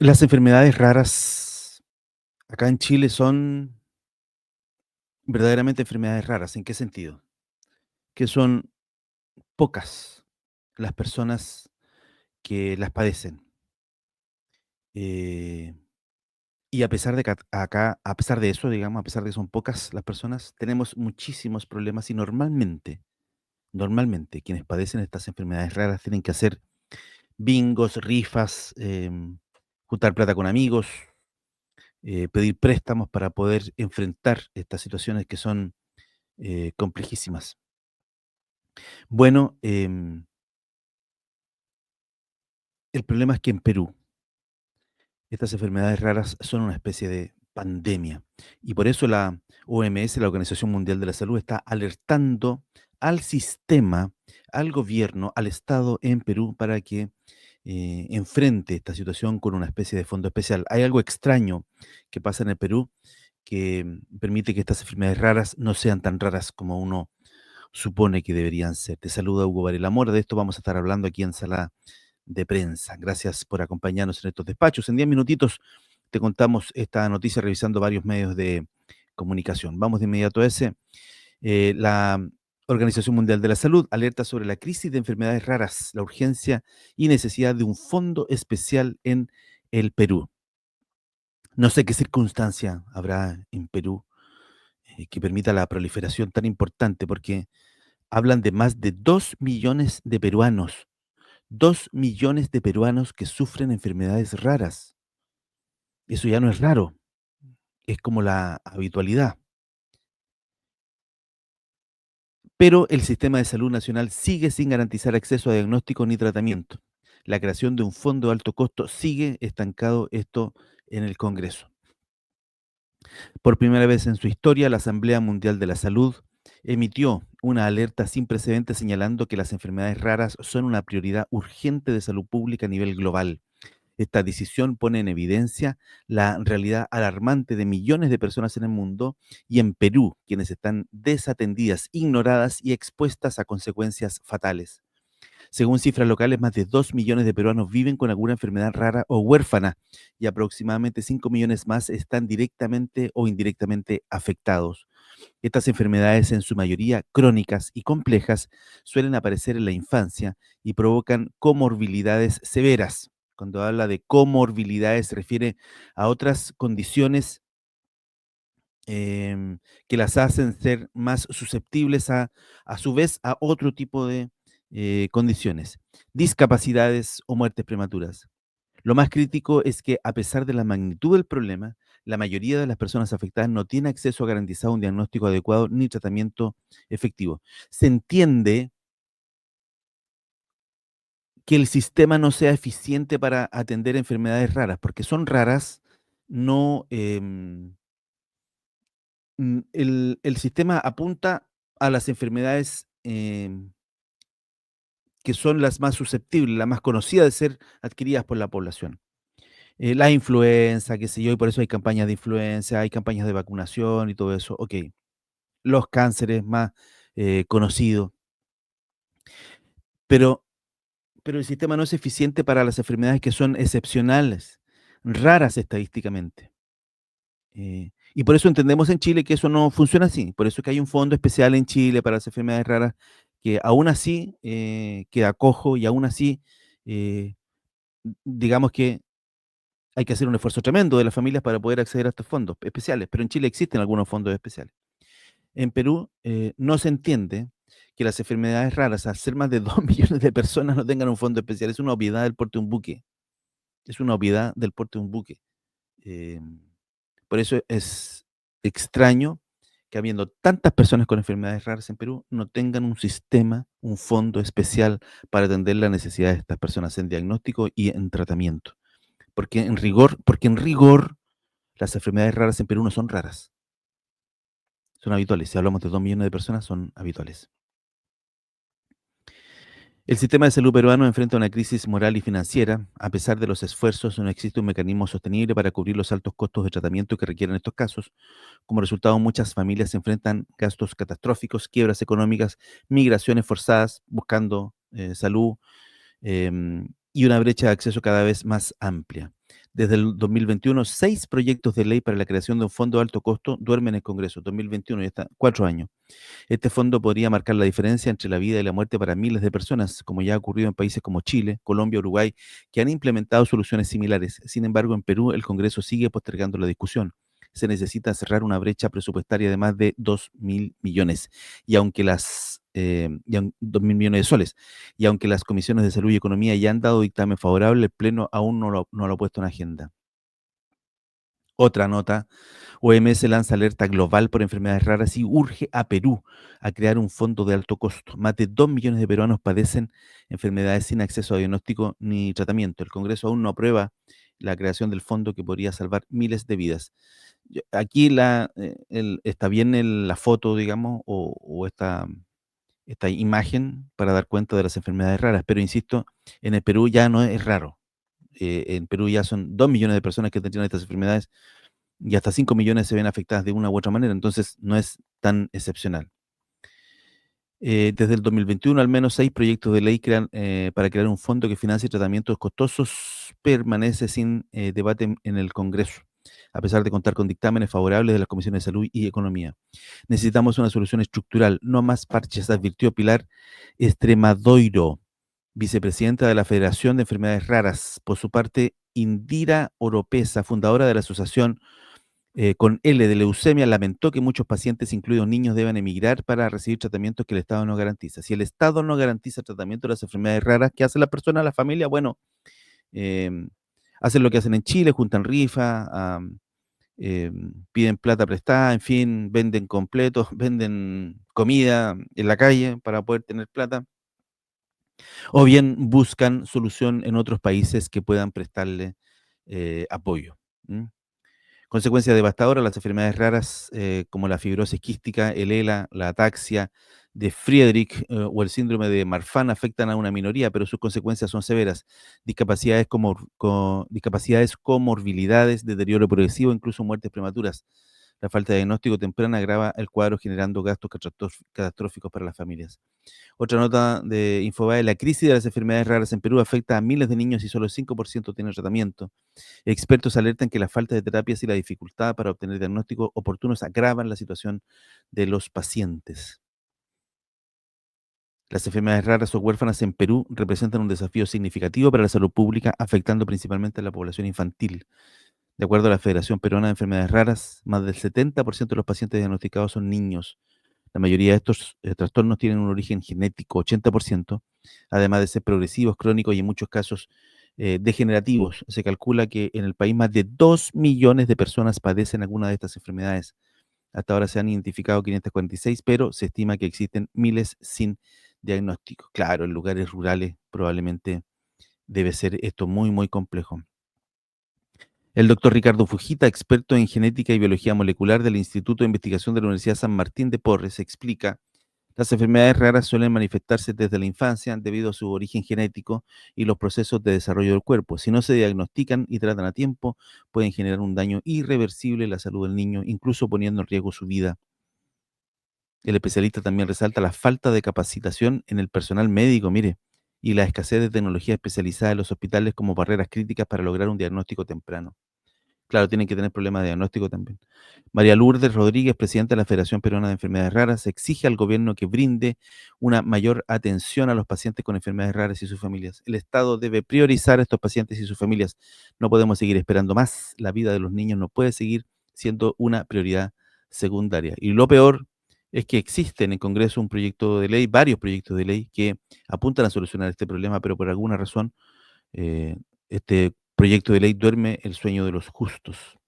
Las enfermedades raras acá en Chile son verdaderamente enfermedades raras. ¿En qué sentido? Que son pocas las personas que las padecen. Eh, y a pesar de que acá, a pesar de eso, digamos, a pesar de que son pocas las personas, tenemos muchísimos problemas y normalmente quienes padecen estas enfermedades raras tienen que hacer bingos, rifas, juntar plata con amigos, pedir préstamos para poder enfrentar estas situaciones que son complejísimas. Bueno, el problema es que en Perú estas enfermedades raras son una especie de pandemia y por eso la OMS, la Organización Mundial de la Salud, está alertando al sistema, al gobierno, al Estado en Perú para que enfrente esta situación con una especie de fondo especial. Hay algo extraño que pasa en el Perú que permite que estas enfermedades raras no sean tan raras como uno supone que deberían ser. Te saluda Hugo Varela Mora, de esto vamos a estar hablando aquí en Sala de Prensa. Gracias por acompañarnos en estos despachos. En 10 minutitos te contamos esta noticia revisando varios medios de comunicación. Vamos de inmediato a ese. La Organización Mundial de la Salud alerta sobre la crisis de enfermedades raras, la urgencia y necesidad de un fondo especial en el Perú. No sé qué circunstancia habrá en Perú que permita la proliferación tan importante, porque hablan de más de 2 millones de peruanos, 2 millones de peruanos que sufren enfermedades raras. Eso ya no es raro, es como la habitualidad. Pero el sistema de salud nacional sigue sin garantizar acceso a diagnóstico ni tratamiento. La creación de un fondo de alto costo sigue estancado esto en el Congreso. Por primera vez en su historia, la Asamblea Mundial de la Salud emitió una alerta sin precedentes señalando que las enfermedades raras son una prioridad urgente de salud pública a nivel global. Esta decisión pone en evidencia la realidad alarmante de millones de personas en el mundo y en Perú, quienes están desatendidas, ignoradas y expuestas a consecuencias fatales. Según cifras locales, más de 2 millones de peruanos viven con alguna enfermedad rara o huérfana y aproximadamente 5 millones más están directamente o indirectamente afectados. Estas enfermedades, en su mayoría crónicas y complejas, suelen aparecer en la infancia y provocan comorbilidades severas. Cuando habla de comorbilidades se refiere a otras condiciones que las hacen ser más susceptibles a su vez, a otro tipo de condiciones, discapacidades o muertes prematuras. Lo más crítico es que, a pesar de la magnitud del problema, la mayoría de las personas afectadas no tiene acceso a garantizar un diagnóstico adecuado ni tratamiento efectivo. Se entiende que el sistema no sea eficiente para atender enfermedades raras, porque son raras, no, el sistema apunta a las enfermedades que son las más susceptibles, las más conocidas de ser adquiridas por la población. La influenza, qué sé yo, y por eso hay campañas de influenza, hay campañas de vacunación y todo eso. Ok, los cánceres más conocidos, pero, pero el sistema no es eficiente para las enfermedades que son excepcionales, raras estadísticamente. Y por eso entendemos en Chile que eso no funciona así. Por eso es que hay un fondo especial en Chile para las enfermedades raras que aún así queda cojo y aún así, eh, digamos que hay que hacer un esfuerzo tremendo de las familias para poder acceder a estos fondos especiales. Pero en Chile existen algunos fondos especiales. En Perú no se entiende que las enfermedades raras, al ser más de 2 millones de personas, no tengan un fondo especial. Es una obviedad del porte de un buque. Es una obviedad del porte de un buque. Eh, por eso es extraño que habiendo tantas personas con enfermedades raras en Perú, no tengan un sistema, un fondo especial para atender las necesidades de estas personas en diagnóstico y en tratamiento. Porque en rigor las enfermedades raras en Perú no son raras, son habituales. Si hablamos de 2 millones de personas, son habituales. El sistema de salud peruano enfrenta una crisis moral y financiera. A pesar de los esfuerzos, no existe un mecanismo sostenible para cubrir los altos costos de tratamiento que requieren estos casos. Como resultado, muchas familias se enfrentan gastos catastróficos, quiebras económicas, migraciones forzadas buscando salud y una brecha de acceso cada vez más amplia. Desde el 2021, 6 proyectos de ley para la creación de un fondo de alto costo duermen en el Congreso. 2021, ya está, 4 años. Este fondo podría marcar la diferencia entre la vida y la muerte para miles de personas, como ya ha ocurrido en países como Chile, Colombia, Uruguay, que han implementado soluciones similares. Sin embargo, en Perú el Congreso sigue postergando la discusión. Se necesita cerrar una brecha presupuestaria de más de 2.000 millones. Y aunque 2.000 millones de soles. Y aunque las comisiones de salud y economía ya han dado dictamen favorable, el Pleno aún no lo ha puesto en agenda. Otra nota: OMS lanza alerta global por enfermedades raras y urge a Perú a crear un fondo de alto costo. Más de 2 millones de peruanos padecen enfermedades sin acceso a diagnóstico ni tratamiento. El Congreso aún no aprueba la creación del fondo que podría salvar miles de vidas. Aquí está bien la foto, digamos, o esta imagen para dar cuenta de las enfermedades raras, pero insisto, en el Perú ya no es raro. En Perú ya son 2 millones de personas que tienen estas enfermedades y hasta 5 millones se ven afectadas de una u otra manera, entonces no es tan excepcional. Desde el 2021, al menos 6 proyectos de ley para crear un fondo que financie tratamientos costosos permanece sin debate en el Congreso, a pesar de contar con dictámenes favorables de las comisiones de salud y economía. Necesitamos una solución estructural, no más parches, advirtió Pilar Estremadoiro, vicepresidenta de la Federación de Enfermedades Raras. Por su parte, Indira Oropesa, fundadora de la Asociación con L de leucemia, lamentó que muchos pacientes, incluidos niños, deban emigrar para recibir tratamientos que el Estado no garantiza. Si el Estado no garantiza el tratamiento de las enfermedades raras, ¿qué hace la persona, la familia? Bueno, em, hacen lo que hacen en Chile, juntan rifa, piden plata prestada, en fin, venden completos, venden comida en la calle para poder tener plata, o bien buscan solución en otros países que puedan prestarle apoyo. ¿M? Consecuencias devastadoras: las enfermedades raras como la fibrosis quística, el ELA, la ataxia de Friedrich o el síndrome de Marfan afectan a una minoría, pero sus consecuencias son severas. Discapacidades, comorbilidades, deterioro progresivo, incluso muertes prematuras. La falta de diagnóstico temprano agrava el cuadro, generando gastos catastróficos para las familias. Otra nota de Infobae: la crisis de las enfermedades raras en Perú afecta a miles de niños y solo el 5% tiene tratamiento. Expertos alertan que la falta de terapias y la dificultad para obtener diagnósticos oportunos agravan la situación de los pacientes. Las enfermedades raras o huérfanas en Perú representan un desafío significativo para la salud pública, afectando principalmente a la población infantil. De acuerdo a la Federación Peruana de Enfermedades Raras, más del 70% de los pacientes diagnosticados son niños. La mayoría de estos trastornos tienen un origen genético, 80%, además de ser progresivos, crónicos y en muchos casos degenerativos. Se calcula que en el país más de 2 millones de personas padecen alguna de estas enfermedades. Hasta ahora se han identificado 546, pero se estima que existen miles sin diagnóstico. Claro, en lugares rurales probablemente debe ser esto muy, muy complejo. El doctor Ricardo Fujita, experto en genética y biología molecular del Instituto de Investigación de la Universidad San Martín de Porres, explica: las enfermedades raras suelen manifestarse desde la infancia debido a su origen genético y los procesos de desarrollo del cuerpo. Si no se diagnostican y tratan a tiempo, pueden generar un daño irreversible en la salud del niño, incluso poniendo en riesgo su vida. El especialista también resalta la falta de capacitación en el personal médico, mire, y la escasez de tecnología especializada en los hospitales como barreras críticas para lograr un diagnóstico temprano. Claro, tienen que tener problemas de diagnóstico también. María Lourdes Rodríguez, presidenta de la Federación Peruana de Enfermedades Raras, exige al gobierno que brinde una mayor atención a los pacientes con enfermedades raras y sus familias. El Estado debe priorizar a estos pacientes y sus familias. No podemos seguir esperando más. La vida de los niños no puede seguir siendo una prioridad secundaria. Y lo peor es que existe en el Congreso un proyecto de ley, varios proyectos de ley que apuntan a solucionar este problema, pero por alguna razón eh, este proyecto de ley duerme el sueño de los justos.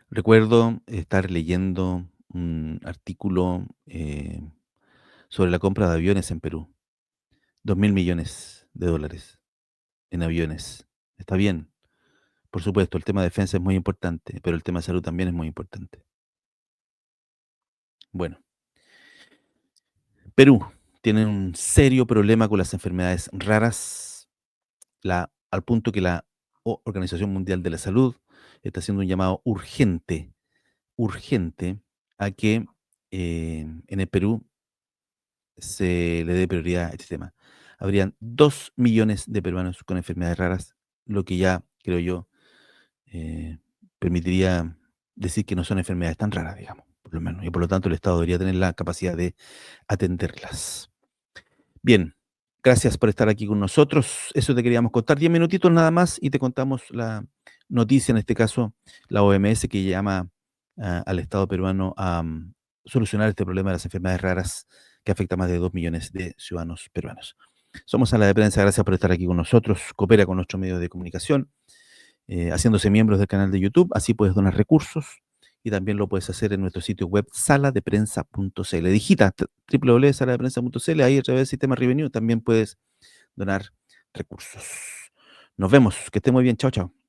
Recuerdo estar leyendo un artículo sobre la compra de aviones en Perú. 2.000 millones de dólares en aviones. Está bien, por supuesto, el tema de defensa es muy importante, pero el tema de salud también es muy importante. Bueno, Perú tiene un serio problema con las enfermedades raras, al punto que la Organización Mundial de la Salud está haciendo un llamado urgente a que en el Perú se le dé prioridad a este tema. habrían 2 millones de peruanos con enfermedades raras, lo que ya, creo yo, eh, permitiría decir que no son enfermedades tan raras, digamos, por lo menos. Y por lo tanto el Estado debería tener la capacidad de atenderlas. Bien, gracias por estar aquí con nosotros. Eso te queríamos contar. 10 minutitos nada más y te contamos la noticia, en este caso, la OMS que llama al Estado peruano a solucionar este problema de las enfermedades raras que afecta a más de 2 millones de ciudadanos peruanos. Somos Sala de Prensa, gracias por estar aquí con nosotros. Coopera con nuestros medios de comunicación, haciéndose miembros del canal de YouTube, así puedes donar recursos y también lo puedes hacer en nuestro sitio web saladeprensa.cl. Digita www.saladeprensa.cl, ahí a través del sistema Revenue también puedes donar recursos. Nos vemos, que esté muy bien, chao, chao.